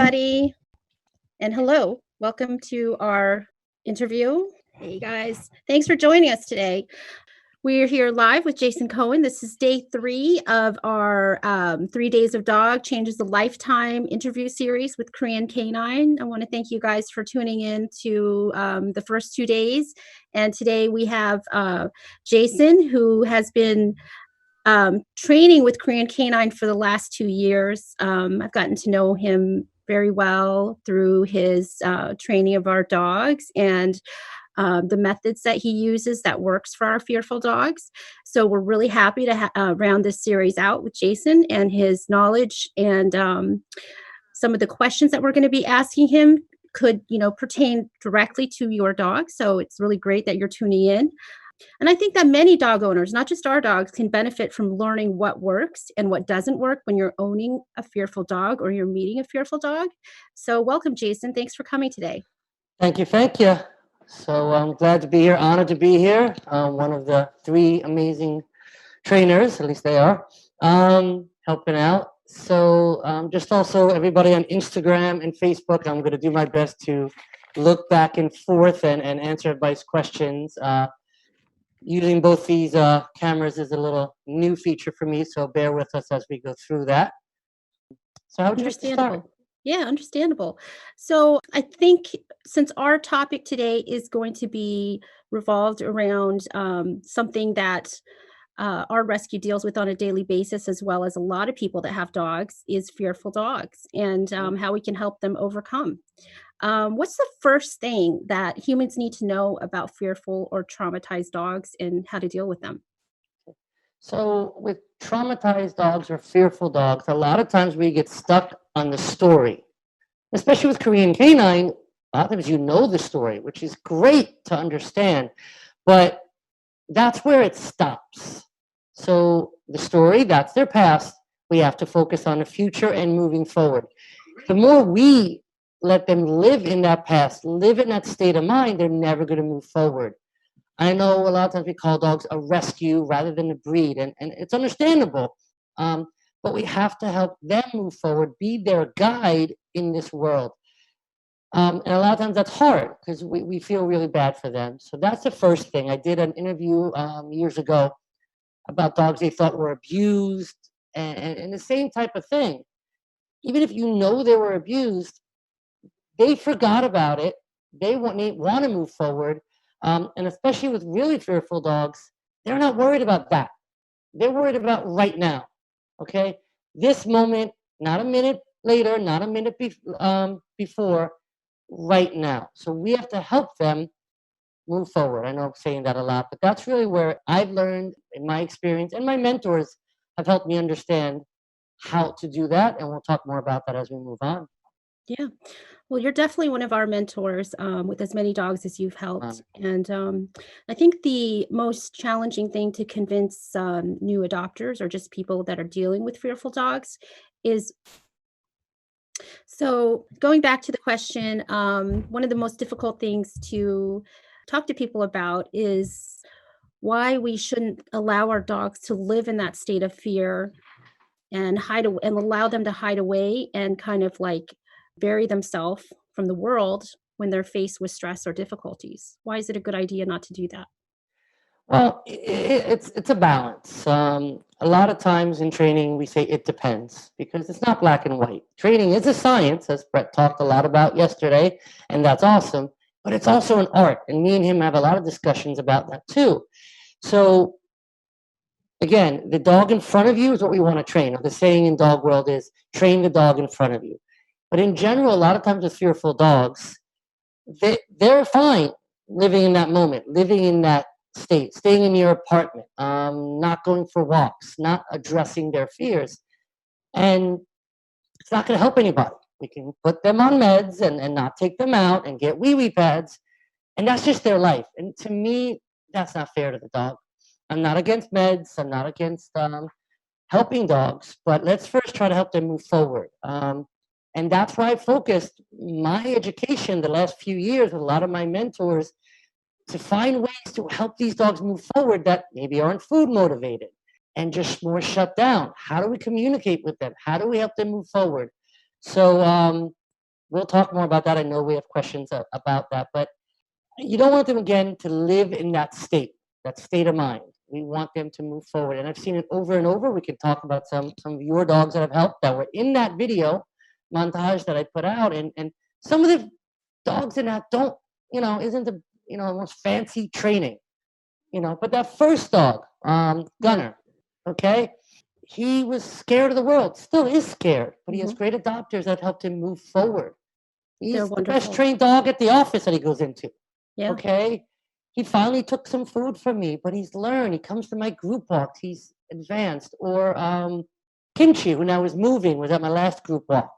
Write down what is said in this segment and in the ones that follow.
everybody. And hello, welcome to our interview. Hey, guys. Thanks for joining us today. We're here live with Jason Cohen. This is day 3 of our 3 Days of Dog Changes a Lifetime interview series with Korean Canine. I want to thank you guys for tuning in to the first 2 days. And today we have Jason, who has been training with Korean Canine for the last 2 years. I've gotten to know him very well through his training of our dogs and the methods that he uses that works for our fearful dogs. So we're really happy to round this series out with Jason and his knowledge, and some of the questions that we're going to be asking him could, pertain directly to your dog. So it's really great that you're tuning in. And I think that many dog owners, not just our dogs, can benefit from learning what works and what doesn't work when you're owning a fearful dog or you're meeting a fearful dog. So welcome, Jason. Thanks for coming today. Thank you. So I'm glad to be here, honored to be here. One of the 3 amazing trainers, at least they are, helping out. So just also everybody on Instagram and Facebook, I'm going to do my best to look back and forth and answer everybody's questions. Using both these cameras is a little new feature for me, so bear with us as we go through that. So how would you like to start? Yeah, understandable. So I think since our topic today is going to be revolved around something that our rescue deals with on a daily basis, as well as a lot of people that have dogs, is fearful dogs and how we can help them overcome. What's the first thing that humans need to know about fearful or traumatized dogs and how to deal with them? So with traumatized dogs or fearful dogs, a lot of times we get stuck on the story. Especially with Korean Canine, a lot of times you know the story, which is great to understand, but that's where it stops. So the story, that's their past. We have to focus on the future and moving forward. The more we let them live in that past, live in that state of mind, they're never going to move forward. I know a lot of times we call dogs a rescue rather than a breed, and it's understandable. But we have to help them move forward, be their guide in this world. And a lot of times that's hard because we feel really bad for them. So that's the first thing. I did an interview years ago about dogs they thought were abused and the same type of thing. Even if you know they were abused, they forgot about it. They want to move forward. And especially with really fearful dogs, they're not worried about that. They're worried about right now. Okay? This moment, not a minute later, not a minute before, right now. So we have to help them move forward. I know I'm saying that a lot, but that's really where I've learned in my experience, and my mentors have helped me understand how to do that. And we'll talk more about that as we move on. Yeah. Well, you're definitely one of our mentors with as many dogs as you've helped. And I think the most challenging thing to convince new adopters or just people that are dealing with fearful dogs is, so going back to the question, one of the most difficult things to talk to people about is why we shouldn't allow our dogs to live in that state of fear and and allow them to hide away and kind of like bury themselves from the world when they're faced with stress or difficulties. Why is it a good idea not to do that? Well, it's a balance. A lot of times in training, we say it depends because it's not black and white. Training is a science, as Brett talked a lot about yesterday, and that's awesome. But it's also an art, and me and him have a lot of discussions about that too. So again, the dog in front of you is what we want to train. Or the saying in dog world is train the dog in front of you. But in general, a lot of times with fearful dogs, they're fine living in that moment, living in that state, staying in your apartment, not going for walks, not addressing their fears. And it's not going to help anybody. We can put them on meds and not take them out and get wee-wee pads. And that's just their life. And to me, that's not fair to the dog. I'm not against meds. I'm not against helping dogs. But let's first try to help them move forward. And that's why I focused my education the last few years with a lot of my mentors to find ways to help these dogs move forward that maybe aren't food motivated and just more shut down. How do we communicate with them? How do we help them move forward? So we'll talk more about that. I know we have questions about that, but you don't want them again to live in that state of mind. We want them to move forward. And I've seen it over and over. We can talk about some of your dogs that have helped that were in that video montage that I put out. And some of the dogs in that don't, isn't the, most fancy training, but that first dog, Gunner, okay, he was scared of the world, still is scared, but he has great adopters that helped him move forward. He's the best trained dog at the office that he goes into. Yeah. Okay. He finally took some food from me, but he's learned. He comes to my group walks. He's advanced. Or Kimchi, who now is moving, was at my last group walk.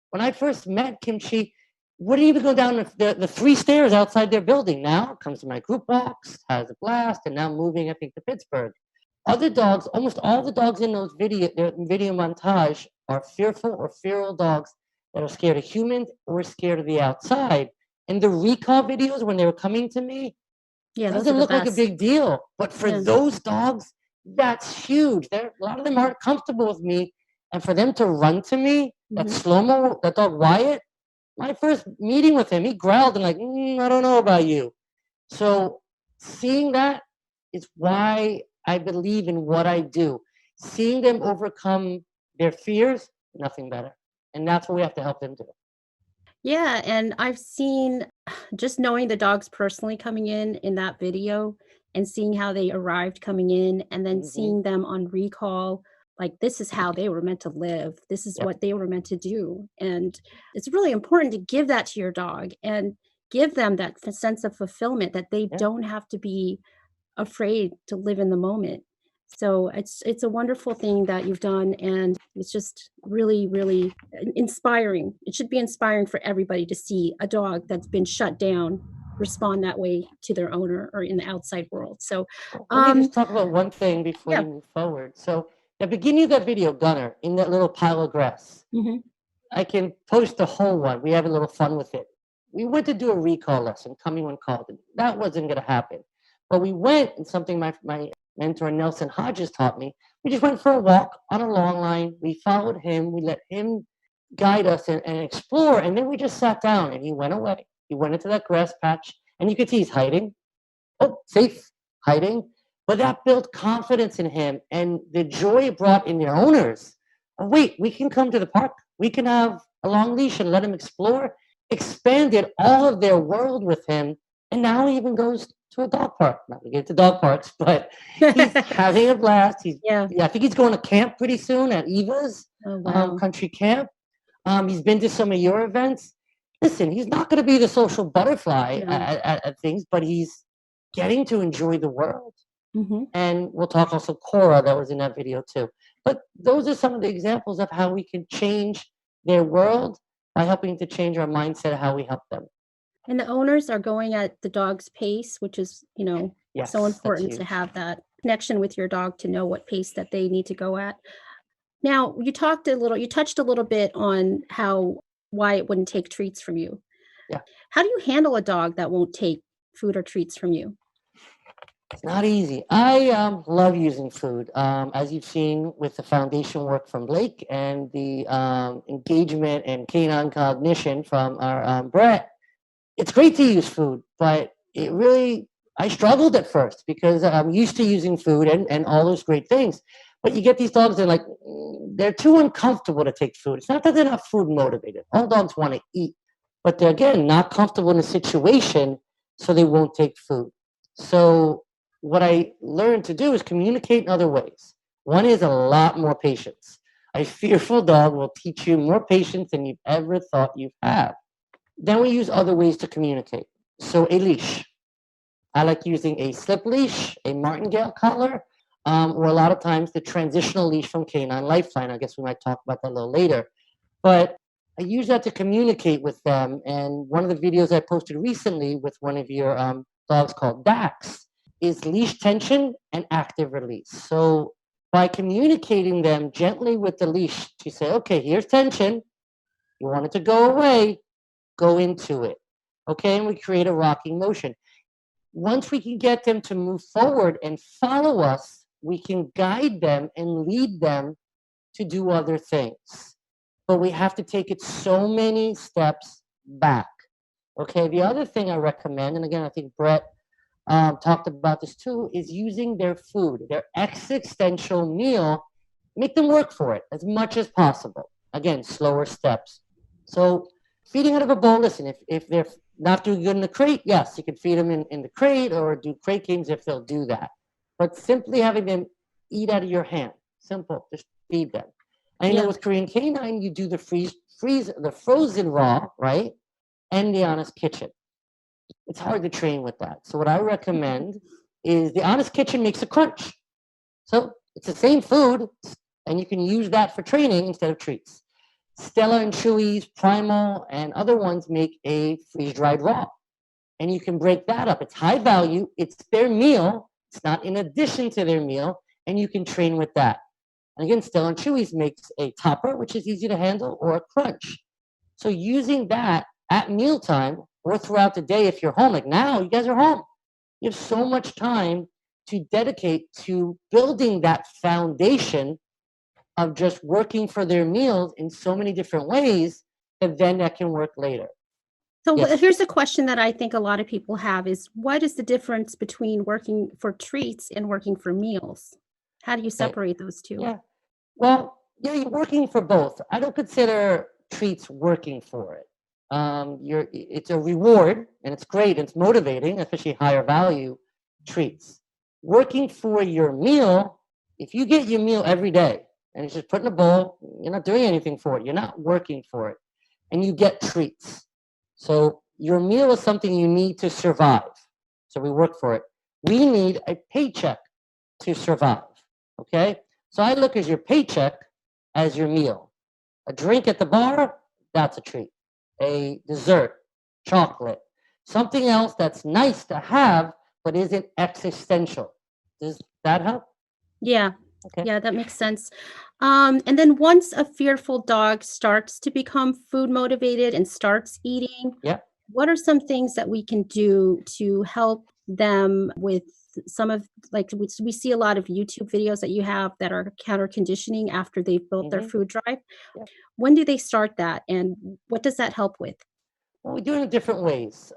When I first met Kimchi, wouldn't even go down the 3 stairs outside their building. Now comes to my group walks, has a blast, and now moving, I think, to Pittsburgh. Other dogs, almost all the dogs in those video montage are fearful or feral dogs that are scared of humans or scared of the outside. And the recall videos, when they were coming to me, doesn't look like a big deal. But for those dogs, that's huge. A lot of them aren't comfortable with me. And for them to run to me, that slow-mo, that dog Wyatt, my first meeting with him, he growled and like, I don't know about you. So seeing that is why I believe in what I do. Seeing them overcome their fears, nothing better. And that's what we have to help them do. Yeah, and I've seen just knowing the dogs personally coming in that video and seeing how they arrived coming in and then seeing them on recall, like this is how they were meant to live. This is what they were meant to do. And it's really important to give that to your dog and give them that sense of fulfillment that they don't have to be afraid to live in the moment. So it's a wonderful thing that you've done, and it's just really, really inspiring. It should be inspiring for everybody to see a dog that's been shut down respond that way to their owner or in the outside world. So let me just talk about one thing before you move forward. So the beginning of that video, Gunner, in that little pile of grass, I can post the whole one. We have a little fun with it. We went to do a recall lesson, coming when called. That wasn't going to happen. But we went, and something my mentor Nelson Hodges taught me, we just went for a walk on a long line. We followed him. We let him guide us and explore. And then we just sat down and he went away. He went into that grass patch and you could see he's hiding. Oh, safe, hiding. But that built confidence in him and the joy it brought in their owners. Oh, wait, we can come to the park. We can have a long leash and let him explore. Expanded all of their world with him. And now he even goes to a dog park. Not to get to dog parks, but he's having a blast. I think he's going to camp pretty soon at Eva's country camp. He's been to some of your events. Listen, he's not going to be the social butterfly at things, but he's getting to enjoy the world. And we'll talk also Cora that was in that video too. But those are some of the examples of how we can change their world by helping to change our mindset of how we help them. And the owners are going at the dog's pace, which is, so important to have that connection with your dog to know what pace that they need to go at. Now, you touched a little bit on why it wouldn't take treats from you. Yeah. How do you handle a dog that won't take food or treats from you? It's not easy. I love using food. As you've seen with the foundation work from Blake and the engagement and canine cognition from our Brett, it's great to use food, but I struggled at first because I'm used to using food and all those great things. But you get these dogs that they're too uncomfortable to take food. It's not that they're not food motivated. All dogs want to eat, but they're, again, not comfortable in a situation, so they won't take food. So what I learned to do is communicate in other ways. One is a lot more patience. A fearful dog will teach you more patience than you've ever thought you have. Then we use other ways to communicate. So a leash. I like using a slip leash, a martingale collar, or a lot of times the transitional leash from Canine Lifeline. I guess we might talk about that a little later. But I use that to communicate with them. And one of the videos I posted recently with one of your dogs called Dax is leash tension and active release. So by communicating them gently with the leash to say, okay, here's tension. You want it to go away, go into it. Okay, and we create a rocking motion. Once we can get them to move forward and follow us, we can guide them and lead them to do other things. But we have to take it so many steps back. Okay, the other thing I recommend, and again, I think Brett talked about this too, is using their food, their existential meal, make them work for it as much as possible. Again, slower steps. So feeding out of a bowl, listen, if they're not doing good in the crate, yes, you can feed them in the crate or do crate games if they'll do that. But simply having them eat out of your hand, simple, just feed them. I know Yeah. with Korean canine, you do the the frozen raw, right? And the honest kitchen. It's hard to train with that. So what I recommend is the honest kitchen makes a crunch. So it's the same food, and you can use that for training instead of treats. Stella and Chewy's, Primal, and other ones make a freeze-dried raw. And you can break that up. It's high value, it's their meal, it's not in addition to their meal, and you can train with that. And again, Stella and Chewy's makes a topper, which is easy to handle, or a crunch. So using that at mealtime or throughout the day if you're home, like now, you guys are home. You have so much time to dedicate to building that foundation of just working for their meals in so many different ways, and then that can work later. So Yes. here's a question that I think a lot of people have is what is the difference between working for treats and working for meals? How do you Okay. separate those two? Yeah. Well, yeah, you're working for both. I don't consider treats working for it. It's a reward, and it's great. It's motivating, especially higher value treats. Working for your meal, if you get your meal every day and it's just put in a bowl, you're not doing anything for it. You're not working for it, and you get treats. So your meal is something you need to survive. So we work for it. We need a paycheck to survive. Okay? So I look at your paycheck as your meal. A drink at the bar, that's a treat. A dessert, chocolate, something else that's nice to have but isn't existential. Does that help? Yeah. Okay. Yeah, that makes sense. And then once a fearful dog starts to become food motivated and starts eating, Yeah. what are some things that we can do to help them with some of like we see a lot of YouTube videos that you have that are counter conditioning after they've built their Mm-hmm. food drive? Yeah. When do they start that and what does that help with? Well, we do it in different ways.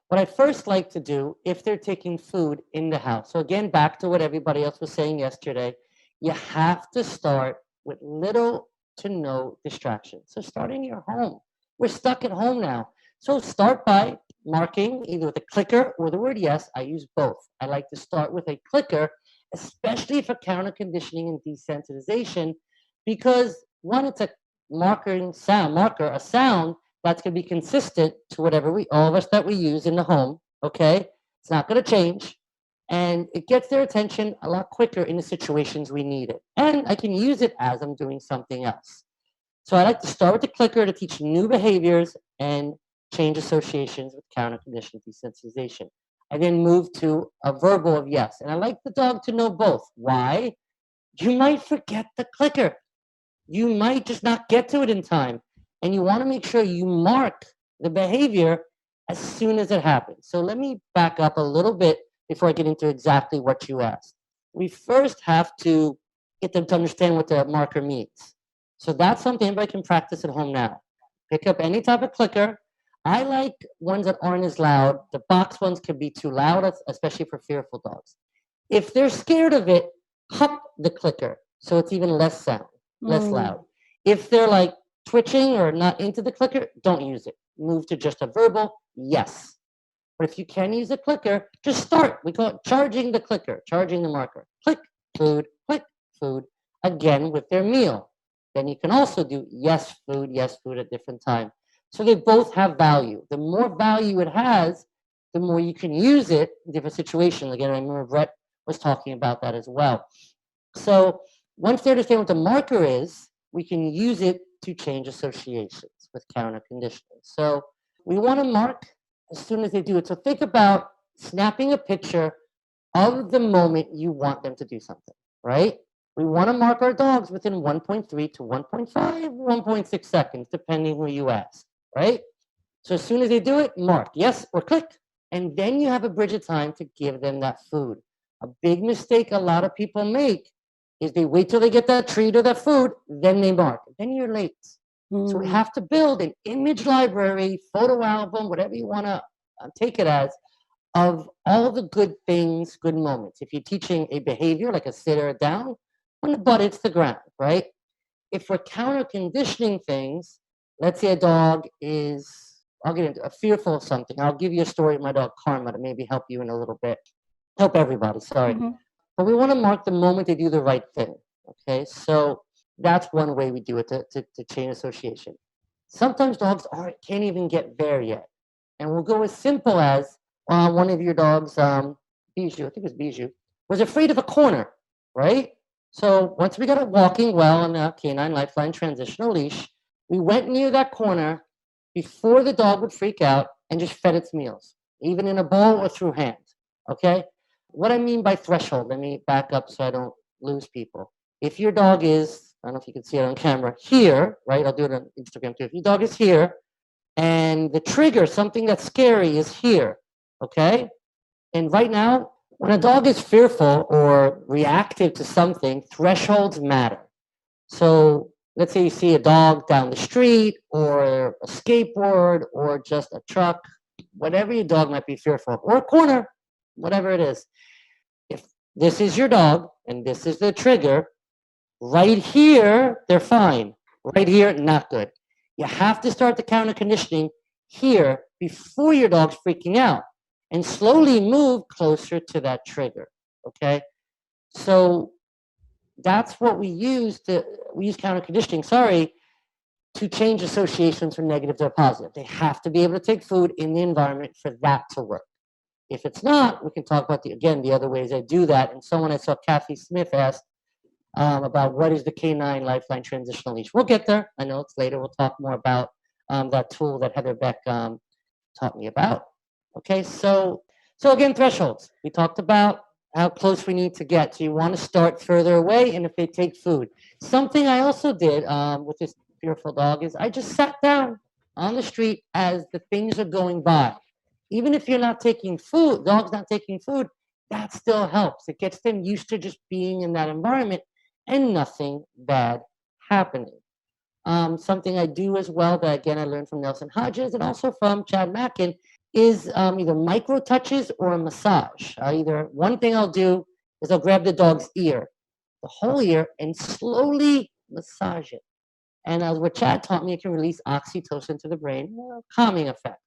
What I first like to do if they're taking food in the house. So again, back to what everybody else was saying yesterday, you have to start with little to no distraction. So start in your home. We're stuck at home now. So start by marking either with a clicker or the word yes. I use both. I like to start with a clicker, especially for counter conditioning and desensitization, because one, it's a marker, a sound that's going to be consistent to whatever all of us that we use in the home. Okay, it's not going to change, and it gets their attention a lot quicker in the situations we need it. And I can use it as I'm doing something else. So I like to start with the clicker to teach new behaviors and change associations with counter conditioned desensitization. I then move to a verbal of yes, and I like the dog to know both. Why? You might forget the clicker. You might just not get to it in time. And you want to make sure you mark the behavior as soon as it happens. So let me back up a little bit before I get into exactly what you asked. We first have to get them to understand what the marker means. So that's something anybody can practice at home now. Pick up any type of clicker. I like ones that aren't as loud. The box ones can be too loud, especially for fearful dogs. If they're scared of it, cup the clicker so it's even less sound, less Mm, loud. If they're like twitching or not into the clicker, don't use it. Move to just a verbal yes. But if you can use a clicker, just start. We call it charging the clicker, charging the marker. Click food, again with their meal. Then you can also do yes, food at different time. So they both have value. The more value it has, the more you can use it in different situations. Again, I remember Brett was talking about that as well. So once they understand what the marker is, we can use it to change associations with counter conditioning. So we want to mark as soon as they do it. So think about snapping a picture of the moment you want them to do something, right? We want to mark our dogs within 1.3 to 1.5, 1.6 seconds, depending who you ask, right? So as soon as they do it, mark yes or click. And then you have a bridge of time to give them that food. A big mistake a lot of people make is they wait till they get that treat or that food, then they mark. Then you're late. So we have to build an image library, photo album, whatever you want to take it as, of all the good things, good moments. If you're teaching a behavior like a sit or a down, when the butt hits the ground, right? If we're counter conditioning things, let's say a dog is, I'll get into fearful of something. I'll give you a story of my dog Karma to maybe help you in a little bit. Help everybody, sorry. But we want to mark the moment they do the right thing. Okay, so that's one way we do it to chain association. Sometimes dogs can't even get there yet. And we'll go as simple as one of your dogs, Bijou, I think it was Bijou, was afraid of a corner, right? So once we got it walking well on the canine lifeline transitional leash, we went near that corner before the dog would freak out and just fed its meals, even in a bowl or through hand. Okay? What I mean by threshold, let me back up so I don't lose people. If your dog is, I don't know if you can see it on camera, here, right? I'll do it on Instagram too. If your dog is here and the trigger, something that's scary, is here, okay? And right now, when a dog is fearful or reactive to something, thresholds matter. So let's say you see a dog down the street or a skateboard or just a truck, whatever your dog might be fearful of, or a corner, whatever it is. If this is your dog and this is the trigger, right here, they're fine. Right here, not good. You have to start the counter conditioning here before your dog's freaking out and slowly move closer to that trigger. Okay? So that's what we use counter conditioning, to change associations from negative to positive. They have to be able to take food in the environment for that to work. If it's not, we can talk about the other ways I do that. And someone I saw, Kathy Smith, asked about what is the K9 Lifeline Transitional Leash. We'll get there. I know it's later. We'll talk more about that tool that Heather Beck taught me about. Okay, so again, thresholds. We talked about how close we need to get. So you want to start further away, and if they take food. Something I also did with this fearful dog is I just sat down on the street as the things are going by. Even if you're not taking food, dog's not taking food, that still helps. It gets them used to just being in that environment and nothing bad happening. Something I do as well that, again, I learned from Nelson Hodges and also from Chad Mackin is either micro touches or a massage. One thing I'll do is I'll grab the dog's ear, the whole ear, and slowly massage it. And as what Chad taught me, it can release oxytocin to the brain, calming effect.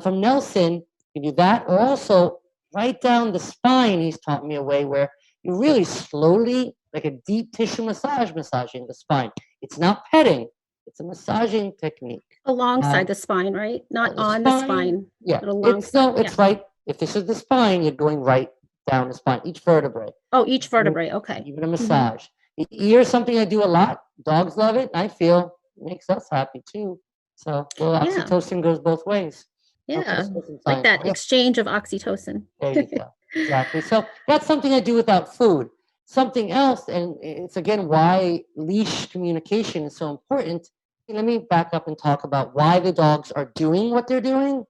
From Nelson, you do that, or also right down the spine. He's taught me a way where you really slowly, like a deep tissue massaging the spine. It's not petting; it's a massaging technique. Alongside the spine, right? Not on the spine. Yeah, but alongside. It's right. If this is the spine, you're going right down the spine, each vertebrae. Oh, each vertebrae. Okay. Even a massage. The ear is something I do a lot. Dogs love it. I feel it makes us happy too. So oxytocin goes both ways. Yeah, like that exchange of oxytocin. There you go. Exactly. So that's something I do without food. Something else, and it's again why leash communication is so important. Let me back up and talk about why the dogs are doing what they're doing,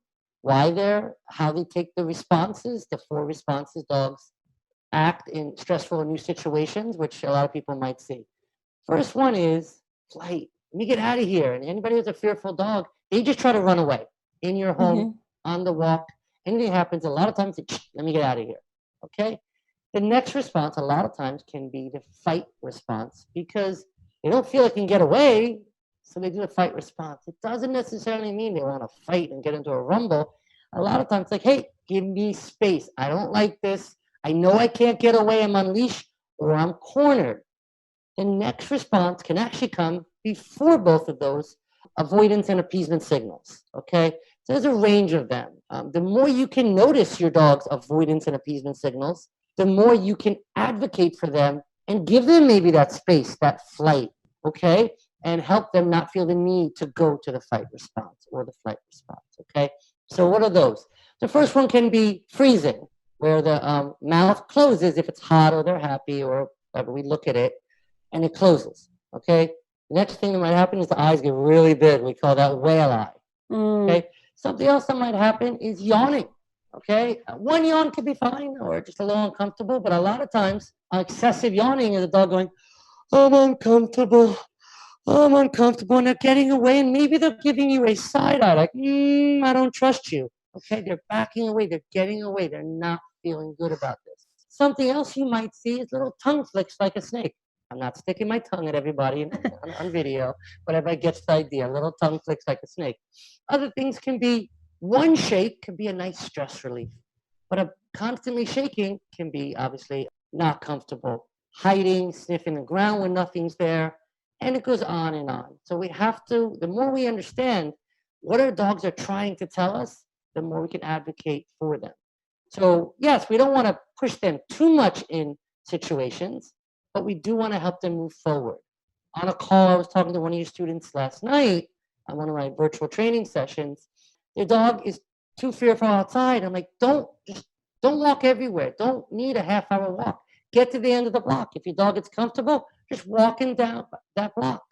how they take the responses, the 4 responses dogs act in stressful or new situations, which a lot of people might see. First one is flight. Let me get out of here. And anybody who's a fearful dog, they just try to run away. In your home, on the walk, anything happens, a lot of times, let me get out of here, okay? The next response, a lot of times, can be the fight response because they don't feel they can get away, so they do the fight response. It doesn't necessarily mean they want to fight and get into a rumble. A lot of times, it's like, hey, give me space. I don't like this. I know I can't get away. I'm on leash or I'm cornered. The next response can actually come before both of those avoidance and appeasement signals, okay? So there's a range of them. The more you can notice your dog's avoidance and appeasement signals, the more you can advocate for them and give them maybe that space, that flight, okay? And help them not feel the need to go to the fight response or the flight response, okay? So what are those? The first one can be freezing, where the mouth closes if it's hot or they're happy or whatever. We look at it and it closes, okay? The next thing that might happen is the eyes get really big. We call that whale eye. Okay. Something else that might happen is yawning. Okay. One yawn could be fine or just a little uncomfortable, but a lot of times excessive yawning is a dog going, I'm uncomfortable. oh, I'm uncomfortable, and they're getting away, and maybe they're giving you a side eye, like, I don't trust you. Okay, they're backing away, they're getting away, they're not feeling good about this. Something else you might see is little tongue flicks like a snake. I'm not sticking my tongue at everybody on video, but everybody gets the idea. Little tongue flicks like a snake. Other things can be one shake can be a nice stress relief, but a constantly shaking can be obviously not comfortable. Hiding, sniffing the ground when nothing's there, and it goes on and on. So we have to, the more we understand what our dogs are trying to tell us, the more we can advocate for them. So, yes, we don't want to push them too much in situations, but we do want to help them move forward. On a call, I was talking to one of your students last night on one of my virtual training sessions. Their dog is too fearful outside. I'm like, don't walk everywhere. Don't need a half-hour walk. Get to the end of the block. If your dog gets comfortable, just walking down that block.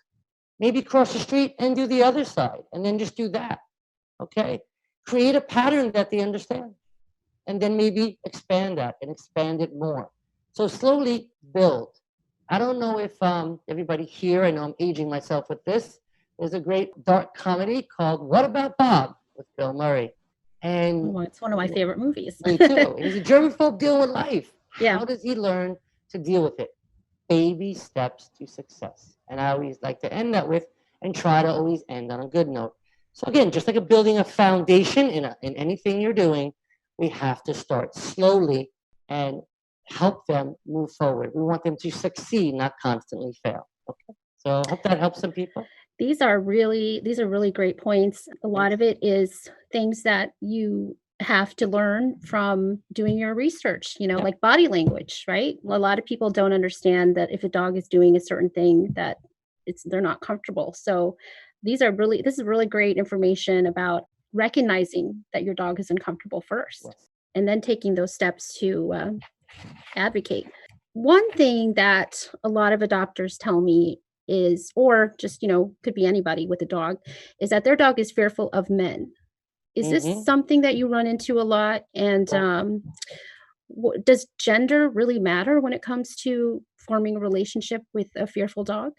Maybe cross the street and do the other side, and then just do that. Okay? Create a pattern that they understand, and then maybe expand that and expand it more. So slowly build. I don't know if everybody here, I know I'm aging myself with this. There's a great dark comedy called What About Bob with Bill Murray. And Oh, it's one of my favorite movies. me too. He's a germaphobe dealing with life. Yeah. How does he learn to deal with it? Baby steps to success. And I always like to end that with, and try to always end on a good note. So again, just like building a foundation in anything you're doing, we have to start slowly and help them move forward. We want them to succeed, not constantly fail. Okay. So I hope that helps some people. These are really great points. A lot of it is things that you have to learn from doing your research, Yeah. like body language, right? A lot of people don't understand that if a dog is doing a certain thing that they're not comfortable. So this is really great information about recognizing that your dog is uncomfortable first, Yes. and then taking those steps to advocate. One thing that a lot of adopters tell me is, or just, could be anybody with a dog, is that their dog is fearful of men. Is this something that you run into a lot? And does gender really matter when it comes to forming a relationship with a fearful dog?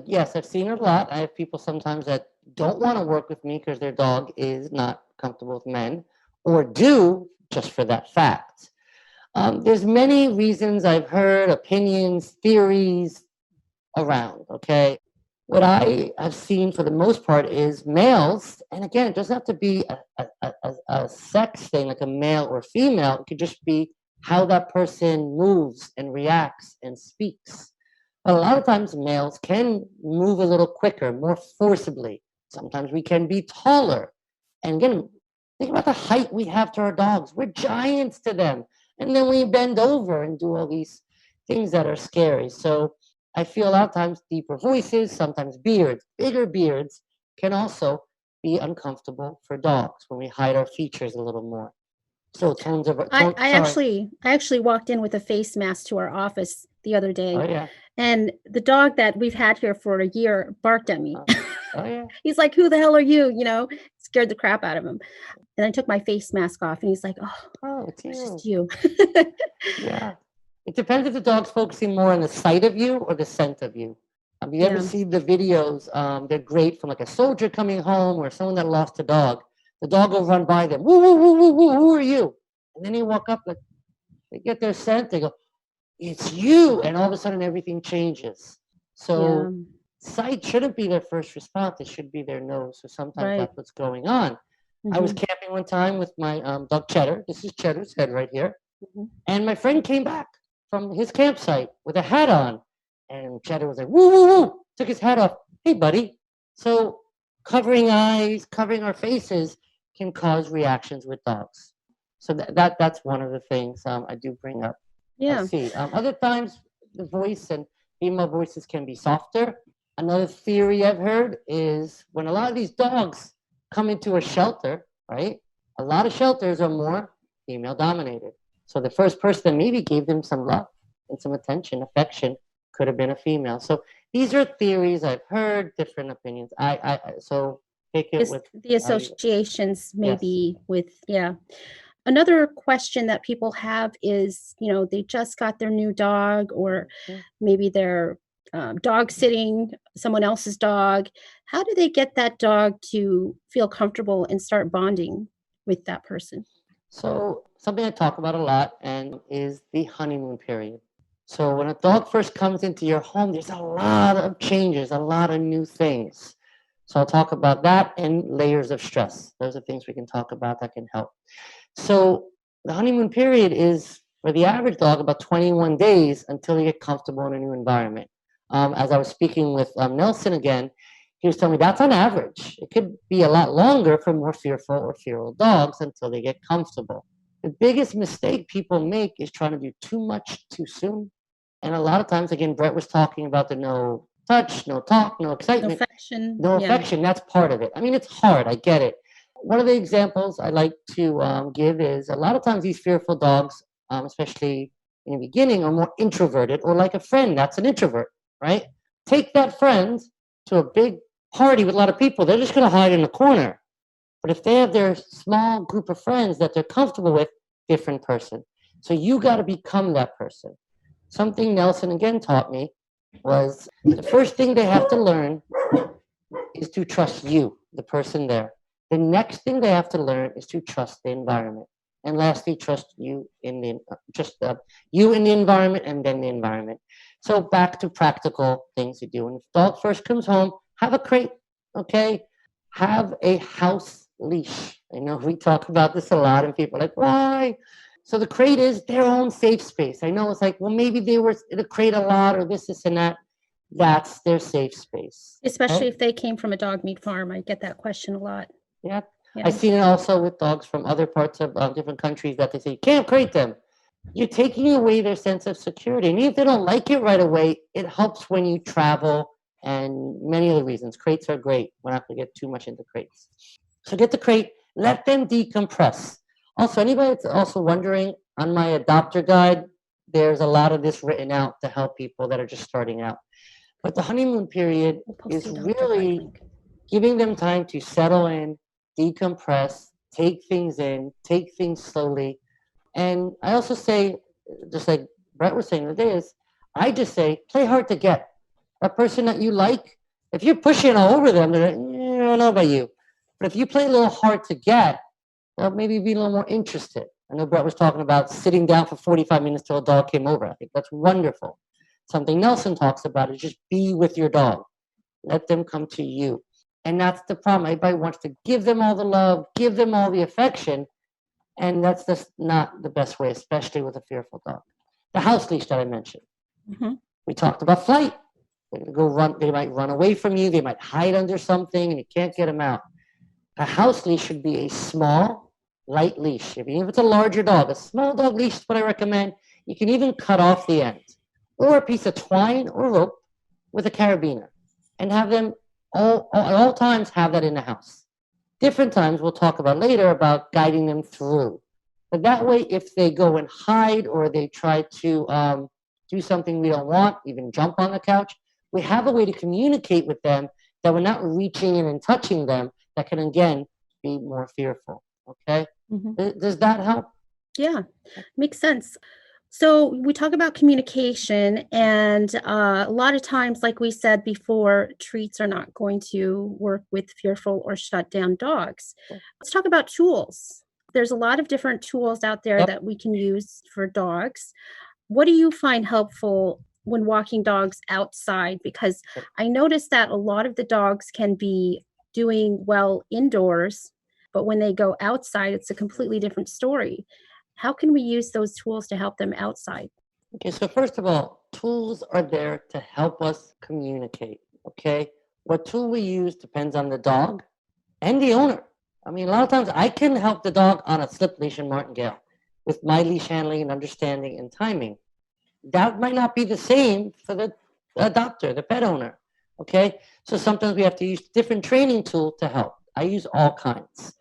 Yes, I've seen it a lot. I have people sometimes that don't want to work with me because their dog is not comfortable with men, or do just for that fact. There's many reasons I've heard, opinions, theories around, okay? What I have seen for the most part is males, and again, it doesn't have to be a sex thing like a male or female. It could just be how that person moves and reacts and speaks. But a lot of times males can move a little quicker, more forcibly. Sometimes we can be taller. And again, think about the height we have to our dogs. We're giants to them. And then we bend over and do all these things that are scary. So I feel a lot of times deeper voices, sometimes beards, bigger beards can also be uncomfortable for dogs when we hide our features a little more. So tones of I actually walked in with a face mask to our office the other day. Oh yeah. And the dog that we've had here for a year barked at me. Oh yeah. He's like, "Who the hell are you?" Scared the crap out of him. And I took my face mask off, and he's like, Oh, it's "It's you. just you." Yeah. It depends if the dog's focusing more on the sight of you or the scent of you. You ever Yeah. see the videos? They're great from like a soldier coming home or someone that lost a dog. The dog will run by them. Woo, woo, woo, woo, woo, who are you? And then you walk up, like, they get their scent, they go, it's you. And all of a sudden everything changes. So sight shouldn't be their first response. It should be their nose. So sometimes Right. that's what's going on. I was Mhm. camping one time with my dog Cheddar. This is Cheddar's head right here. Mhm. And my friend came back from his campsite with a hat on. And Cheddar was like, woo, woo, woo, took his hat off. Hey, buddy. So covering eyes, covering our faces can cause reactions with dogs. So that's one of the things I do bring up. I Yeah. see. Other times, the voice and female voices can be softer. Another theory I've heard is when a lot of these dogs come into a shelter, right? A lot of shelters are more female dominated. So the first person that maybe gave them some love and some attention, affection, could have been a female. So these are theories I've heard, different opinions. So take it with The associations Yes. maybe with, yeah. Another question that people have is, they just got their new dog, or maybe they're dog sitting someone else's dog. How do they get that dog to feel comfortable and start bonding with that person? So something I talk about a lot and is the honeymoon period. So when a dog first comes into your home, there's a lot of changes, a lot of new things. So I'll talk about that and layers of stress. Those are things we can talk about that can help. So the honeymoon period is for the average dog about 21 days until they get comfortable in a new environment. As I was speaking with Nelson again, he was telling me that's on average. It could be a lot longer for more fearful or feral dogs until they get comfortable. The biggest mistake people make is trying to do too much too soon. And a lot of times, again, Brett was talking about the no touch, no talk, no No excitement, affection. no Yeah. affection. That's part of it. I mean, it's hard. I get it. One of the examples I like to give is a lot of times these fearful dogs, especially in the beginning, are more introverted or like a friend that's an introvert, right? Take that friend to a big party with a lot of people, they're just going to hide in a corner. But if they have their small group of friends that they're comfortable with, different person. So you got to become that person. Something Nelson again taught me was the first thing they have to learn is to trust you, the person there. The next thing they have to learn is to trust the environment. And lastly, trust you in the you in the environment and then the environment. So back to practical things to do. When the dog first comes home, have a crate, okay? Have a house leash. I know we talk about this a lot, and people are like, why? So the crate is their own safe space. I know it's like, well, maybe they were in a crate a lot or this, and that. That's their safe space. Especially Okay? if they came from a dog meat farm. I get that question a lot. Yeah. Yeah. I've seen it also with dogs from other parts of different countries that they say, you can't crate them. You're taking away their sense of security. And even if they don't like it right away, it helps when you travel and many other reasons. Crates are great. We're not going to get too much into crates. So get the crate, let them decompress. Also, anybody that's also wondering, on my adopter guide, there's a lot of this written out to help people that are just starting out. But the honeymoon period We'll post is the adopter guide really link. giving them time to settle in, decompress, take things in, take things slowly. And I also say, just like Brett was saying today, is I just say, play hard to get. That person that you like, if you're pushing all over them, they're like, I don't know about you. But if you play a little hard to get, they'll maybe be a little more interested. I know Brett was talking about sitting down for 45 minutes till a dog came over. I think that's wonderful. Something Nelson talks about is just be with your dog. Let them come to you. And that's the problem. Everybody wants to give them all the love, give them all the affection, and that's just not the best way, especially with a fearful dog. The house leash that I mentioned. Mm-hmm. We talked about flight. They're gonna go run. They might run away from you. They might hide under something, and you can't get them out. A house leash should be a small, light leash. Even if it's a larger dog, a small dog leash is what I recommend. You can even cut off the end, or a piece of twine or rope with a carabiner, and have them at all times have that in the house. Different times we'll talk about later about guiding them through. But that way, if they go and hide or they try to do something we don't want, even jump on the couch, we have a way to communicate with them that we're not reaching in and touching them that can, again, be more fearful. Okay? Mm-hmm. Does that help? Yeah, makes sense. So we talk about communication, and a lot of times, like we said before, treats are not going to work with fearful or shut down dogs. Let's talk about tools. There's a lot of different tools out there Yep. that we can use for dogs. What do you find helpful when walking dogs outside? Because I noticed that a lot of the dogs can be doing well indoors, but when they go outside, it's a completely different story. How can we use those tools to help them outside? Okay, so first of all, tools are there to help us communicate. Okay? What tool we use depends on the dog and the owner. I mean, a lot of times I can help the dog on a slip leash and martingale with my leash handling and understanding and timing. That might not be the same for the adopter, the pet owner. Okay? So sometimes we have to use different training tool to help. I use all kinds.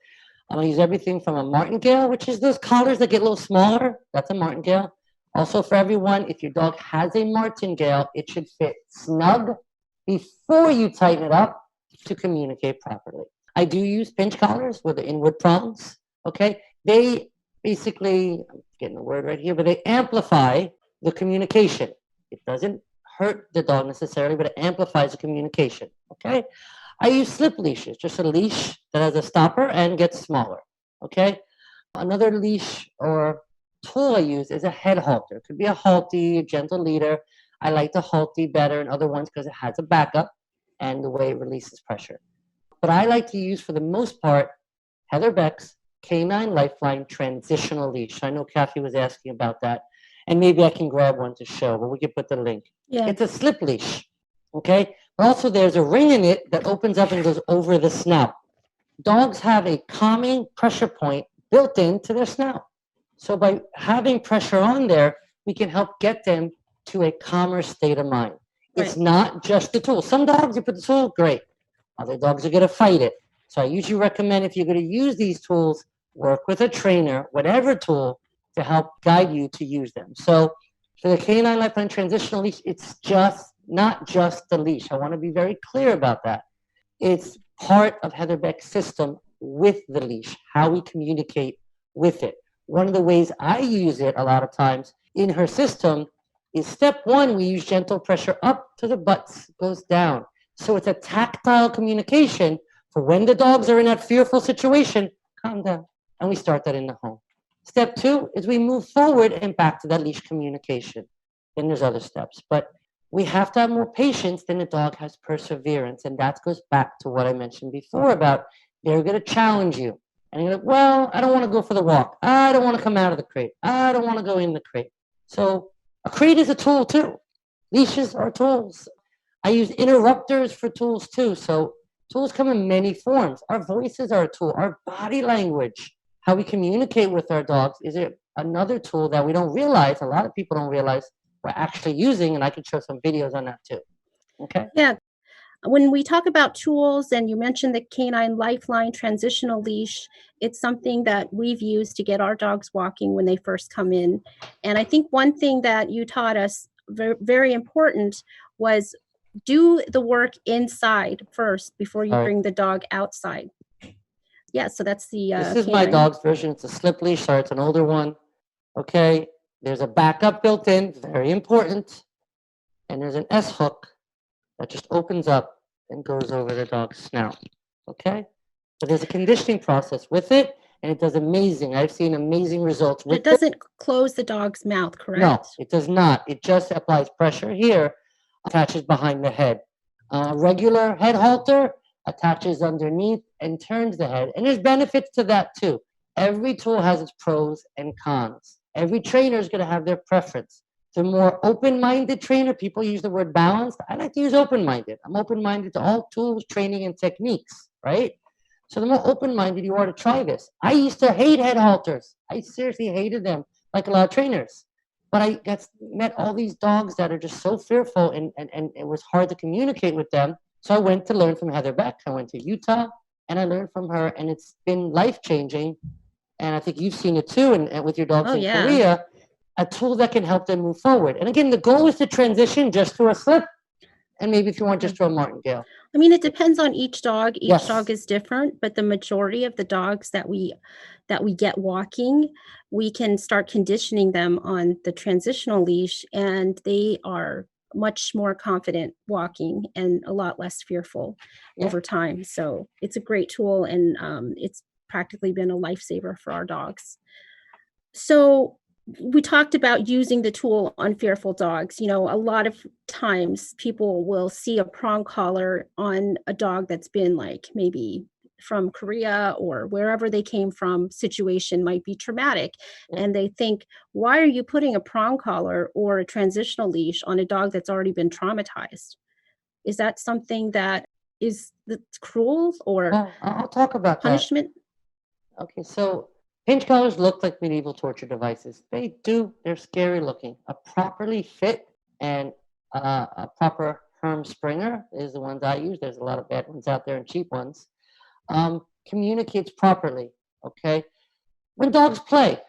I'm gonna use everything from a martingale, which is those collars that get a little smaller. That's a martingale. Also for everyone, if your dog has a martingale, it should fit snug before you tighten it up to communicate properly. I do use pinch collars with the inward prongs. Okay, they basically, I'm getting the word right here, but they amplify the communication. It doesn't hurt the dog necessarily, but it amplifies the communication. Okay. I use slip leashes, just a leash that has a stopper and gets smaller. Okay. Another leash or tool I use is a head halter. It could be a halty, a gentle leader. I like the halty better and other ones because it has a backup and the way it releases pressure. But I like to use, for the most part, Heather Beck's Canine Lifeline Transitional Leash. I know Kathy was asking about that, and maybe I can grab one to show, but we can put the link. Yeah. It's a slip leash, okay? But also, there's a ring in it that opens up and goes over the snout. Dogs have a calming pressure point built into their snout. So by having pressure on there, we can help get them to a calmer state of mind. It's Right. not just the tool. Some dogs, you put the tool, great. Other dogs are going to fight it. So I usually recommend, if you're going to use these tools, work with a trainer, whatever tool, to help guide you to use them. So for the Canine Lifeline Transitional Leash, it's just not just the leash. I want to be very clear about that. It's part of Heather Beck's system with the leash, how we communicate with it. One of the ways I use it a lot of times in her system is step one, we use gentle pressure up to the butts, goes down. So it's a tactile communication for when the dogs are in that fearful situation, calm down. And we start that in the home. Step two is we move forward and back to that leash communication. Then there's other steps. But we have to have more patience than the dog has perseverance. And that goes back to what I mentioned before about they're going to challenge you. And you're like, well, I don't want to go for the walk. I don't want to come out of the crate. I don't want to go in the crate. So a crate is a tool too. Leashes are tools. I use interrupters for tools too. So tools come in many forms. Our voices are a tool. Our body language, how we communicate with our dogs, is another tool that we don't realize. A lot of people don't realize we're actually using, and I can show some videos on that too. Okay. Yeah. When we talk about tools, and you mentioned the Canine Lifeline Transitional Leash, it's something that we've used to get our dogs walking when they first come in. And I think one thing that you taught us, very, very important, was do the work inside first before you All right. bring the dog outside. Yeah, so that's the This is my canine. dog's version. It's a slip leash. Sorry, it's an older one. Okay. There's a backup built in, very important. And there's an S hook that just opens up and goes over the dog's snout. Okay? But there's a conditioning process with it, and it does amazing. I've seen amazing results with It doesn't close the dog's mouth, correct? No, it does not. It just applies pressure here, attaches behind the head. Regular head halter attaches underneath and turns the head. And there's benefits to that too. Every tool has its pros and cons. Every trainer is going to have their preference. The more open-minded trainer, people use the word balanced. I like to use open-minded. I'm open-minded to all tools, training, and techniques, right? So the more open-minded you are to try this. I used to hate head halters. I seriously hated them, like a lot of trainers. But I met all these dogs that are just so fearful, and it was hard to communicate with them. So I went to learn from Heather Beck. I went to Utah, and I learned from her, and it's been life-changing. And I think you've seen it too, and with your dogs in Korea, a tool that can help them move forward. And again, the goal is to transition just to a slip, and maybe if you want just to a martingale. I mean, it depends on each dog. Each Yes. dog is different, but the majority of the dogs that we get walking, we can start conditioning them on the transitional leash, and they are much more confident walking and a lot less fearful over time. So it's a great tool, and it's practically been a lifesaver for our dogs. So we talked about using the tool on fearful dogs. You know, a lot of times people will see a prong collar on a dog that's been like maybe from Korea or wherever they came from, situation might be traumatic. And they think, why are you putting a prong collar or a transitional leash on a dog that's already been traumatized? Is that something that's cruel or I'll talk about punishment? that. Okay, so pinch collars look like medieval torture devices. They do. They're scary looking. A properly fit and a proper Herm Springer is the ones I use. There's a lot of bad ones out there and cheap ones. Communicates properly. Okay, when dogs play,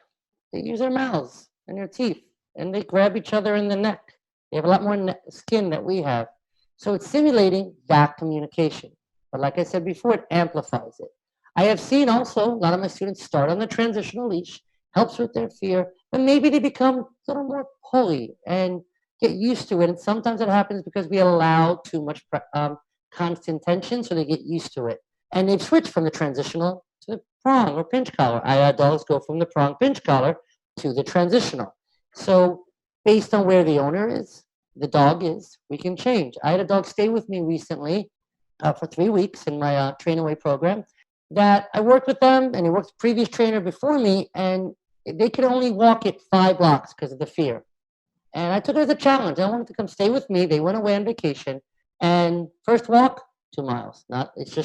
they use their mouths and their teeth, and they grab each other in the neck. They have a lot more skin that we have, so it's simulating that communication. But like I said before, it amplifies it. I have seen also a lot of my students start on the transitional leash, helps with their fear, but maybe they become a little more pulley and get used to it. And sometimes it happens because we allow too much constant tension, so they get used to it. And they've switched from the transitional to the prong or pinch collar. I had dogs go from the prong pinch collar to the transitional. So based on where the owner is, the dog is, we can change. I had a dog stay with me recently for 3 weeks in my train away program that I worked with them, and he worked with the previous trainer before me, and they could only walk it 5 blocks because of the fear. And I took it as a challenge. I wanted to come stay with me. They went away on vacation, and first walk, 2 miles. It's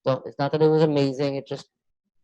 not that it was amazing. It's just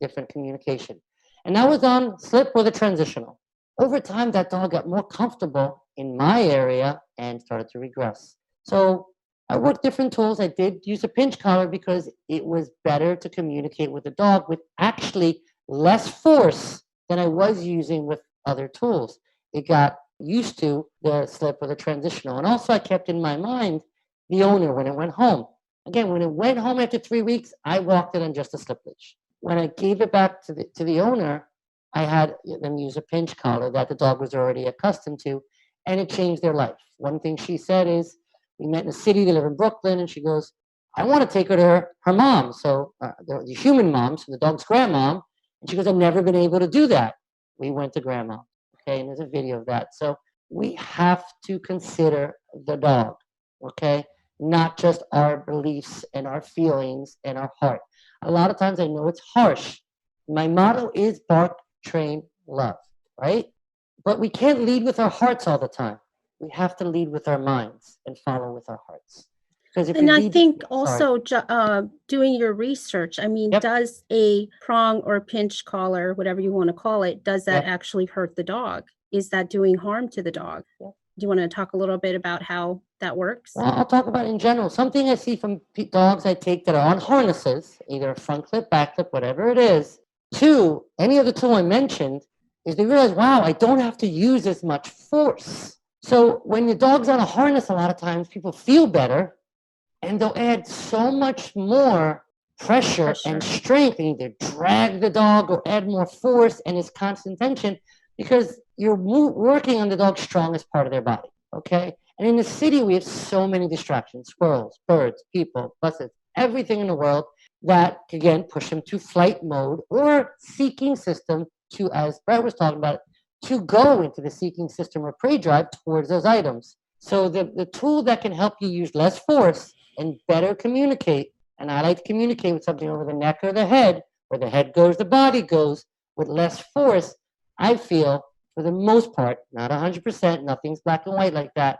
different communication. And that was on slip or the transitional. Over time, that dog got more comfortable in my area and started to regress. So I worked different tools. I did use a pinch collar because it was better to communicate with the dog with actually less force than I was using with other tools. It got used to the slip or the transitional. And also I kept in my mind the owner when it went home. Again, when it went home after 3 weeks, I walked it on just a slip leash. When I gave it back to the owner, I had them use a pinch collar that the dog was already accustomed to, and it changed their life. One thing she said is, we met in the city, they live in Brooklyn, and she goes, I want to take her to her mom, so the human mom, so the dog's grandmom, and she goes, I've never been able to do that. We went to grandma, okay, and there's a video of that. So we have to consider the dog, okay, not just our beliefs and our feelings and our heart. A lot of times I know it's harsh. My motto is bark, train, love, right? But we can't lead with our hearts all the time. We have to lead with our minds and follow with our hearts. Because if And I lead, think sorry. also doing your research, I mean, Yep. does a prong or pinch collar, whatever you want to call it, does that Yep. actually hurt the dog? Is that doing harm to the dog? Yep. Do you want to talk a little bit about how that works? Well, I'll talk about it in general. Something I see from dogs I take that are on harnesses, either a front clip, back clip, whatever it is, to any other tool I mentioned, is they realize, wow, I don't have to use as much force. So when the dog's on a harness, a lot of times people feel better, and they'll add so much more pressure and strength, and either drag the dog or add more force and it's constant tension because you're working on the dog's strongest part of their body, okay? And in the city, we have so many distractions, squirrels, birds, people, buses, everything in the world that, again, push them to flight mode or seeking system to, as Brett was talking about, to go into the seeking system or prey drive towards those items. So the tool that can help you use less force and better communicate, and I like to communicate with something over the neck or the head, where the head goes, the body goes, with less force, I feel, for the most part, not 100%, nothing's black and white like that,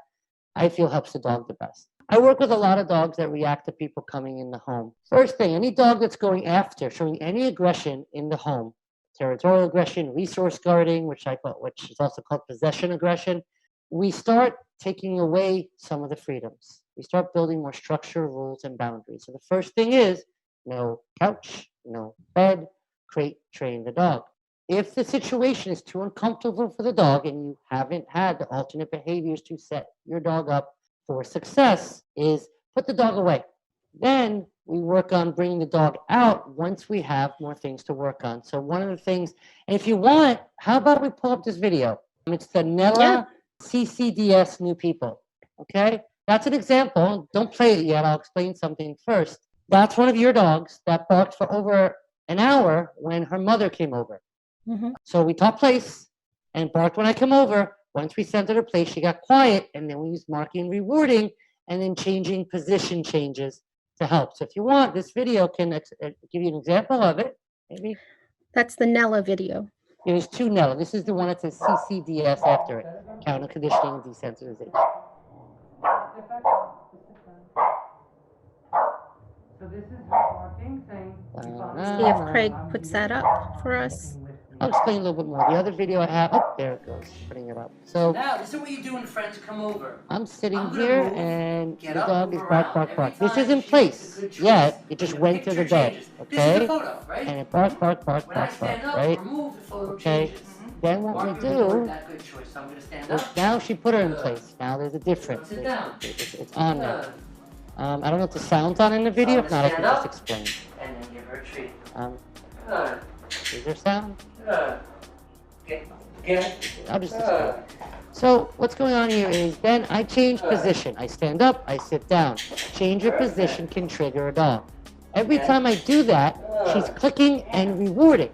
I feel helps the dog the best. I work with a lot of dogs that react to people coming in the home. First thing, any dog that's going after, showing any aggression in the home, territorial aggression, resource guarding, which is also called possession aggression, we start taking away some of the freedoms. We start building more structure, rules, and boundaries. So the first thing is no couch, no bed, crate, train the dog. If the situation is too uncomfortable for the dog and you haven't had the alternate behaviors to set your dog up for success, is put the dog away. Then we work on bringing the dog out once we have more things to work on. So one of the things, and if you want, how about we pull up this video? It's the Nella CCDS New People, okay? That's an example. Don't play it yet. I'll explain something first. That's one of your dogs that barked for over an hour when her mother came over. Mm-hmm. So we taught place and barked when I come over. Once we sent her to place, she got quiet, and then we used marking and rewarding and then changing position changes to help. So if you want, this video can give you an example of it. Maybe. That's the Nella video. There's 2 Nella. This is the one that says CCDS after it, counter conditioning and desensitization. So this is her barking thing. See if Craig puts that up for us. I'll explain a little bit more. The other video I have, oh, there it goes, putting it up. So now, this is what you do when friends come over. I'm sitting here and the dog is bark, bark, bark. This is in place yet. It just went to the bed, okay? This is the photo, right? And it bark, bark, bark, bark, bark, right? Okay. Then what we do is now she put her in place. Now there's a difference. It's on now. I don't know if the sound's on in the video. If not, I can just explain. And then give her a treat. Is there sound? Get. I'll just explain. So what's going on here is then I change position. I stand up, I sit down. Change your position can trigger a dog. Every time I do that, she's clicking and rewarding.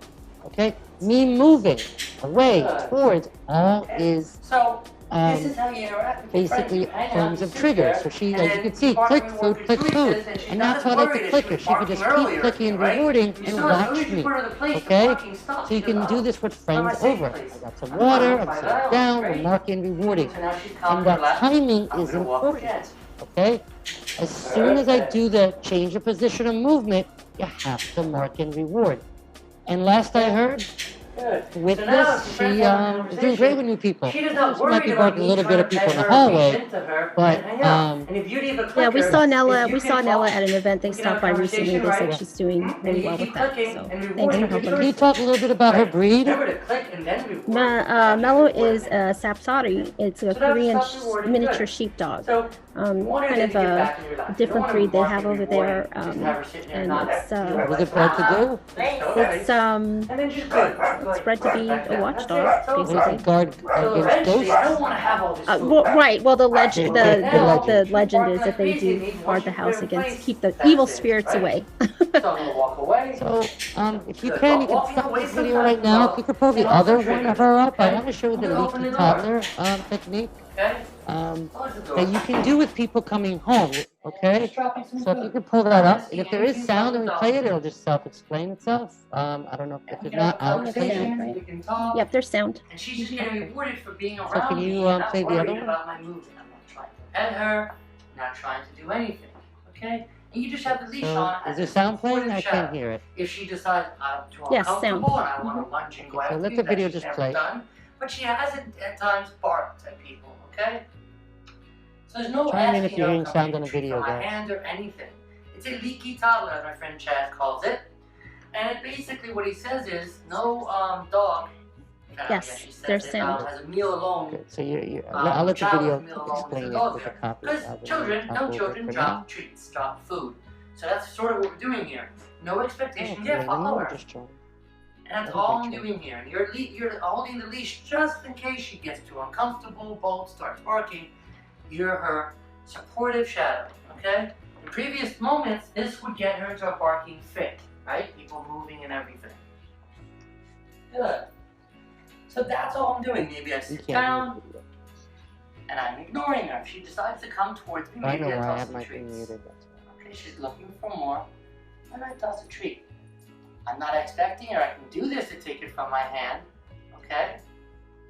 Okay? Me moving away towards all is So, this is how you interact with your friends. basically You hang out, forms you of sit triggers. there, So she, and as you then can see, bark click reward food, your click choices, food. and she's And not that's as how I like worried to as click she her. was She can barking just keep earlier, clicking and right? rewarding You and saw as soon watch as you me. put her in the place, Okay? barking stopped. So you She goes, can do "Oh, this with I'm friends a safe over. place. I got some I'm gonna water, move I'm my sitting dial, down, we're right?" marking, rewarding. So now she's calm And and that relaxed. timing I'm is gonna walk important. again. Okay? As soon as I do the change of position of movement, you have to mark and reward. And last I heard, Good. with So now, this, if she friends is doing great with new people. She does not She might worry be about barking a me little bit trying at to people pet in the her, reach hallway, into her, but and hang out. And if you leave a Yeah, clicker, we saw Nella. if you We can saw Nella talk, at an event they we can have stopped a by recently. conversation, They said right? she's doing And really you well keep with that. clicking So and thanks rewarding for your helping can you us. talk a little bit about her breed? Remember to click and then reward. Mello is a Sapsari. It's a So now Korean stop rewarding, miniature good. sheepdog. So, you want her Kind to of get a back in your lap. You don't different want breed to they mark have and over reward there, and just have her sitting there and not it's What is it bred to do? it's and then just good. it's bred to be a watchdog, What is basically. it, guard So against eventually, I don't ghosts? want to have all this food. Well, right. Well, the legend, the legend. legend is that they do guard the house against, keep the evil spirits away. So I'm gonna walk away. So, if you can stop this video right now. If you could pull the other one of her up, I want to show you the leaky toddler technique Okay? that you can do with people coming home. Okay? So if you could pull that up, and if there is sound and we play it, it'll just self-explain itself. I don't know if there's not, I'll explain it. We can talk. Yep, there's sound. And she's just getting rewarded for being So around can you, me and not play the worried other one? about my movement. I'm not trying to pet her, not trying to do anything. Okay? And you just have the leash So, on. is as there a sound playing? I supportive can't shadow. hear it. If she decides I'm too Yes, uncomfortable sound. and I want to lunge and go Okay, so after let you, the that video she's just never play. done. But she has at times barked at people. Okay? So there's no Chime in if asking you're her hearing to sound come on the and treat video, from my guys. hand or anything. It's a leaky toddler, as my friend Chad calls it. And basically what he says is, no dog, Yes, she says there's it, sound. has a meal alone. Okay, so I'll let the child video with meal alone explain is it a dog with a there. copy. Because I'll children, talk no over it children for drop now. treats, drop food. So that's sort of what we're doing here. No expectation, Oh, yeah, okay, follow then her. just join. And that's Okay, all I'm sure. doing here. And you're holding the leash just in case she gets too uncomfortable, bolt, starts barking. You're her supportive shadow, okay? In previous moments, this would get her into a barking fit, right? People moving and everything. Good. So that's all I'm doing. Maybe I You sit can't down hear the video. and I'm ignoring her. If she decides to come towards me, I maybe know I why I toss have some my thing treats. muted. That's why. Okay, she's looking for more, and I toss a treat. I'm not expecting her. I can do this to take it from my hand, okay?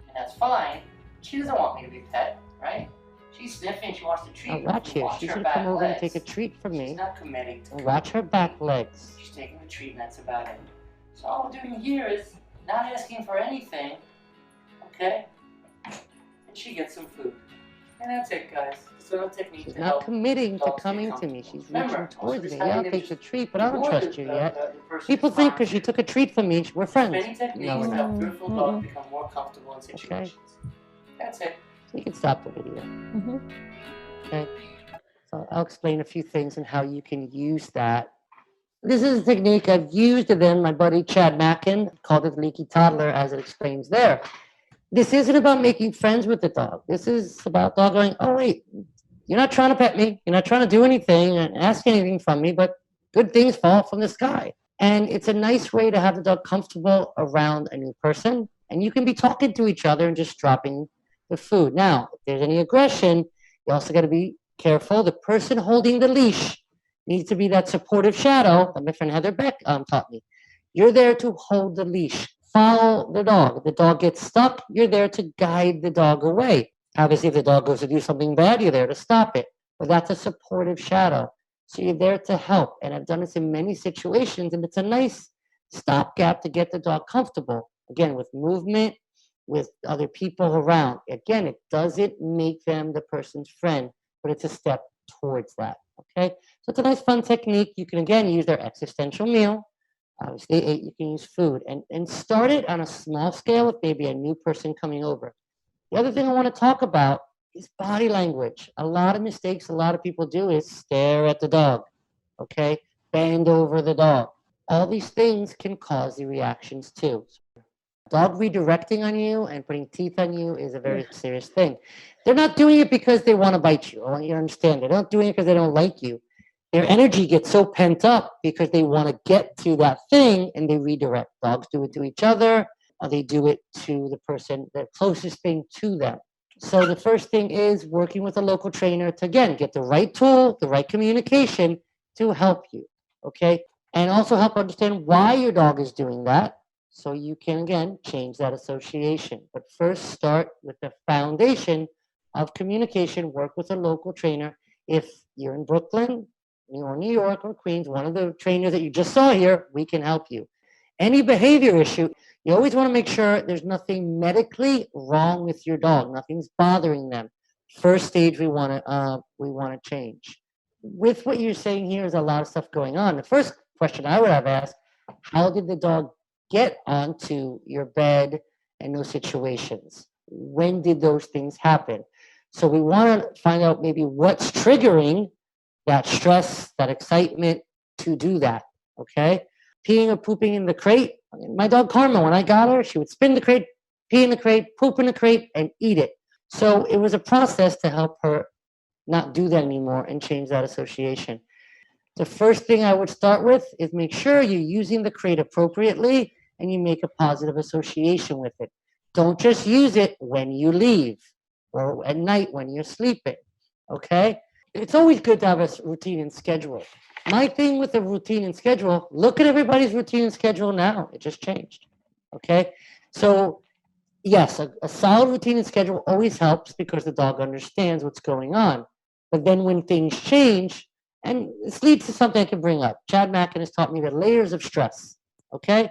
And that's fine. She doesn't want me to be pet, right? She's sniffing. She wants to treat. Now watch here. She's her gonna back come over and legs. take a treat from She's me. not committing to And watch her back legs. She's taking the treat, and that's about it. So all we're doing here is not asking for anything, okay? And she gets some food. And that's it, guys. So a technique She's to not help committing to dogs get coming to comfortable. me. She's Remember, reaching towards also me. just Yeah, I'll having them take the just treat, but I don't ignore trust you the yet. person's People think response. because she took a treat from me, we're friends. Many techniques No, to we're help not. fearful dogs become more comfortable in situations. That's it. So you can stop the video. Okay. So I'll explain a few things and how you can use that. This is a technique I've used, and then my buddy Chad Mackin called it leaky toddler, as it explains there. This isn't about making friends with the dog. This is about dog going, oh wait, you're not trying to pet me. You're not trying to do anything and ask anything from me, but good things fall from the sky. And it's a nice way to have the dog comfortable around a new person. And you can be talking to each other and just dropping the food. Now, if there's any aggression, you also got to be careful. The person holding the leash needs to be that supportive shadow that my friend Heather Beck taught me. You're there to hold the leash. Follow the dog. If the dog gets stuck, you're there to guide the dog away. Obviously, if the dog goes to do something bad, you're there to stop it. But that's a supportive shadow. So you're there to help. And I've done this in many situations, and it's a nice stopgap to get the dog comfortable. Again, with movement, with other people around. Again, it doesn't make them the person's friend, but it's a step towards that. Okay? So it's a nice, fun technique. You can, again, use their existential meal. Obviously, they ate, you can use food. And start it on a small scale with maybe a new person coming over. The other thing I want to talk about is body language. A lot of mistakes a lot of people do is stare at the dog, okay? Bend over the dog. All these things can cause the reactions too. Dog redirecting on you and putting teeth on you is a very serious thing. They're not doing it because they want to bite you. I want you to understand. They're not doing it because they don't like you. Their energy gets so pent up because they want to get to that thing and they redirect. Dogs do it to each other, or they do it to the person, the closest thing to them. So the first thing is working with a local trainer to, again, get the right tool, the right communication to help you, okay? And also help understand why your dog is doing that so you can, again, change that association. But first, start with the foundation of communication, work with a local trainer. If you're in Brooklyn, or New York, or Queens, one of the trainers that you just saw here, we can help you. Any behavior issue, you always want to make sure there's nothing medically wrong with your dog. Nothing's bothering them. First stage, we want to change. With what you're saying here is a lot of stuff going on. The first question I would have asked: how did the dog get onto your bed and those situations? When did those things happen? So we want to find out maybe what's triggering that stress, that excitement to do that. Okay, peeing or pooping in the crate. My dog Karma, when I got her, she would spin the crate, pee in the crate, poop in the crate, and eat it. So it was a process to help her not do that anymore and change that association. The first thing I would start with is make sure you're using the crate appropriately and you make a positive association with it. Don't just use it when you leave or at night when you're sleeping. Okay? It's always good to have a routine and schedule. My thing with the routine and schedule, look at everybody's routine and schedule now. It just changed. Okay? So, yes, a solid routine and schedule always helps because the dog understands what's going on. But then when things change, and this leads to something I can bring up. Chad Mackin has taught me the layers of stress. Okay?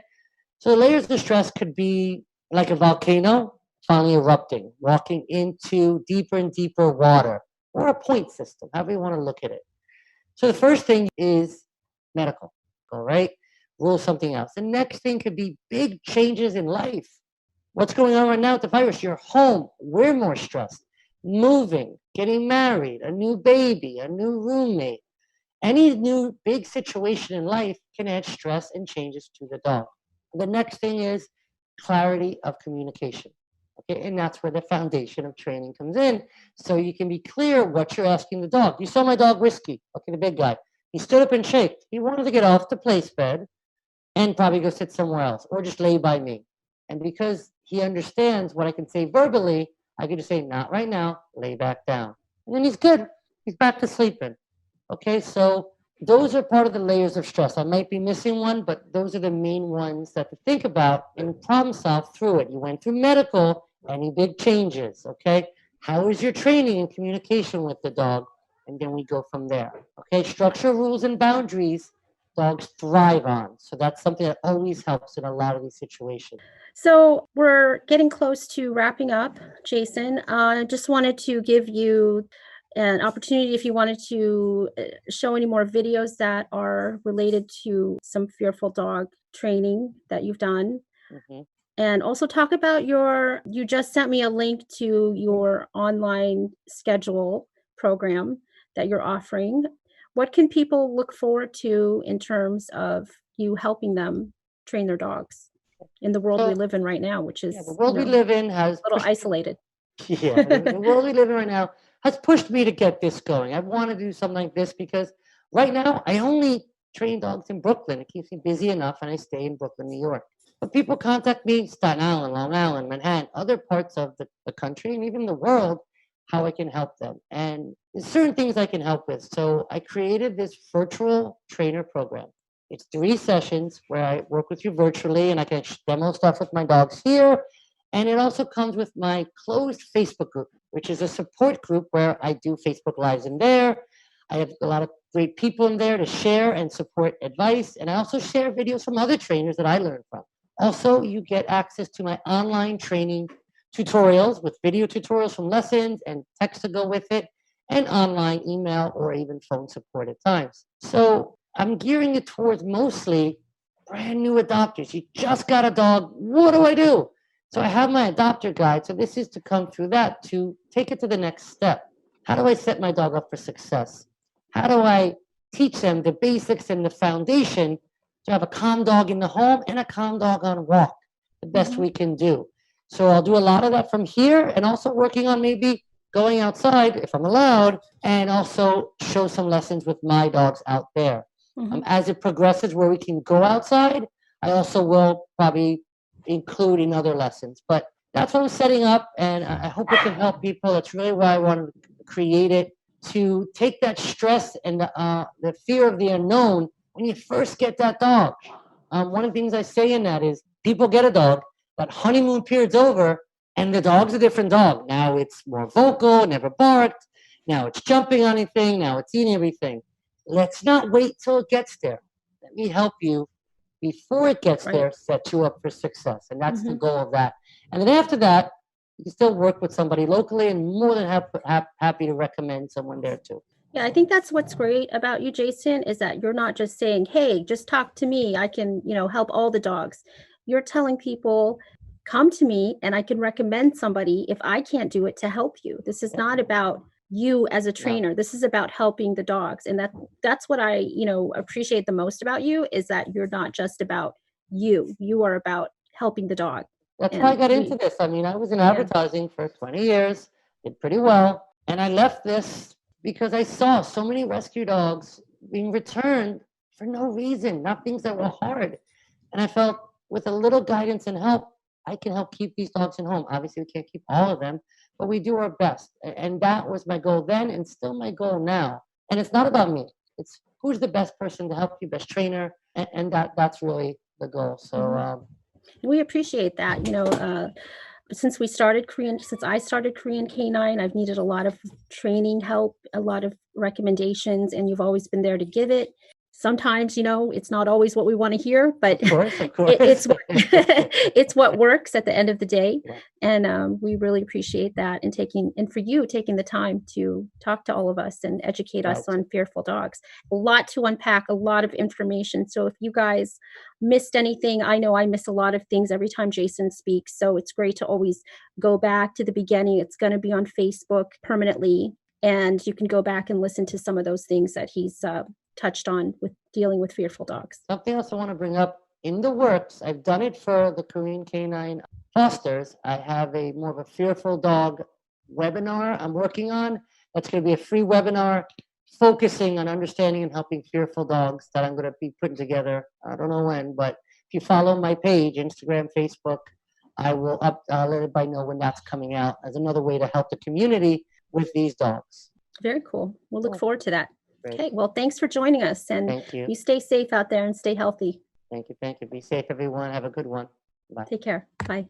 So the layers of stress could be like a volcano finally erupting, walking into deeper and deeper water, or a point system, however you want to look at it. So the first thing is medical, all right? Rule something else. The next thing could be big changes in life. What's going on right now with the virus? You're home. We're more stressed. Moving, getting married, a new baby, a new roommate. Any new big situation in life can add stress and changes to the dog. The next thing is clarity of communication. Okay, and that's where the foundation of training comes in. So you can be clear what you're asking the dog. You saw my dog Whiskey, okay, the big guy. He stood up and shaked. He wanted to get off the place bed and probably go sit somewhere else or just lay by me. And because he understands what I can say verbally, I can just say, not right now, lay back down. And then he's good. He's back to sleeping. Okay, so those are part of the layers of stress. I might be missing one, but those are the main ones that to think about and problem solve through it. You went through medical, any big changes, okay? How is your training and communication with the dog? And then we go from there. Okay, structure, rules, and boundaries dogs thrive on. So that's something that always helps in a lot of these situations. So we're getting close to wrapping up, Jason. I just wanted to give you an opportunity if you wanted to show any more videos that are related to some fearful dog training that you've done. Mm-hmm. And also talk about you just sent me a link to your online schedule program that you're offering. What can people look forward to in terms of you helping them train their dogs in the world we live in right now, which is the world we live in has a little isolated. Yeah, the world we live in right now has pushed me to get this going. I want to do something like this because right now I only train dogs in Brooklyn. It keeps me busy enough, and I stay in Brooklyn, New York. But people contact me, Staten Island, Long Island, Manhattan, other parts of the country, and even the world, how I can help them. And there's certain things I can help with. So I created this virtual trainer program. It's 3 sessions where I work with you virtually, and I can demo stuff with my dogs here. And it also comes with my closed Facebook group, which is a support group where I do Facebook Lives in there. I have a lot of great people in there to share and support advice. And I also share videos from other trainers that I learned from. Also, you get access to my online training tutorials with video tutorials from lessons and text to go with it, and online email or even phone support at times. So I'm gearing it towards mostly brand new adopters. You just got a dog. What do I do? So I have my adopter guide. So this is to come through that to take it to the next step. How do I set my dog up for success? How do I teach them the basics and the foundation to have a calm dog in the home and a calm dog on a walk? the best we can do. So I'll do a lot of that from here, and also working on maybe going outside if I'm allowed, and also show some lessons with my dogs out there. As it progresses where we can go outside, I also will probably include in other lessons. But that's what I'm setting up, and I hope it can help people. That's really why I wanted to create it, to take that stress and the fear of the unknown when you first get that dog. One of the things I say in that is people get a dog, that honeymoon period's over, and the dog's a different dog. Now it's more vocal, never barked. Now it's jumping on anything. Now it's eating everything. Let's not wait till it gets there. Let me help you before it gets there, set you up for success. And that's the goal of that. And then after that, you can still work with somebody locally, and more than happy to recommend someone there too. Yeah, I think that's what's great about you, Jason, is that you're not just saying, hey, just talk to me. I can, help all the dogs. You're telling people, come to me and I can recommend somebody if I can't do it to help you. This is not about you as a trainer. This is about helping the dogs. And that's what I, appreciate the most about you, is that you're not just about you. You are about helping the dog. That's why I got into this. I mean, I was in advertising for 20 years, did pretty well. And I left this because I saw so many rescue dogs being returned for no reason, not things that were hard. And I felt with a little guidance and help, I can help keep these dogs in home. Obviously, we can't keep all of them, but we do our best. And that was my goal then, and still my goal now. And it's not about me. It's who's the best person to help you, best trainer. And that's really the goal. So we appreciate that. Since I started Korean K9, I've needed a lot of training help, a lot of recommendations, and you've always been there to give it. Sometimes, it's not always what we want to hear, but of course. it's what works at the end of the day. And we really appreciate that, and for you taking the time to talk to all of us and educate us on fearful dogs. A lot to unpack, a lot of information. So if you guys missed anything, I know I miss a lot of things every time Jason speaks. So it's great to always go back to the beginning. It's going to be on Facebook permanently, and you can go back and listen to some of those things that he's touched on with dealing with fearful dogs. Something else I want to bring up in the works. I've done it for the Korean Canine fosters. I have a more of a fearful dog webinar I'm working on. That's going to be a free webinar focusing on understanding and helping fearful dogs that I'm going to be putting together. I don't know when, but if you follow my page, Instagram, Facebook, I will let everybody know when that's coming out as another way to help the community with these dogs. Very cool. We'll look forward to that. Great. Okay, well, thanks for joining us, and thank you. You stay safe out there and stay healthy. Thank you. Be safe, everyone. Have a good one. Bye. Take care. Bye.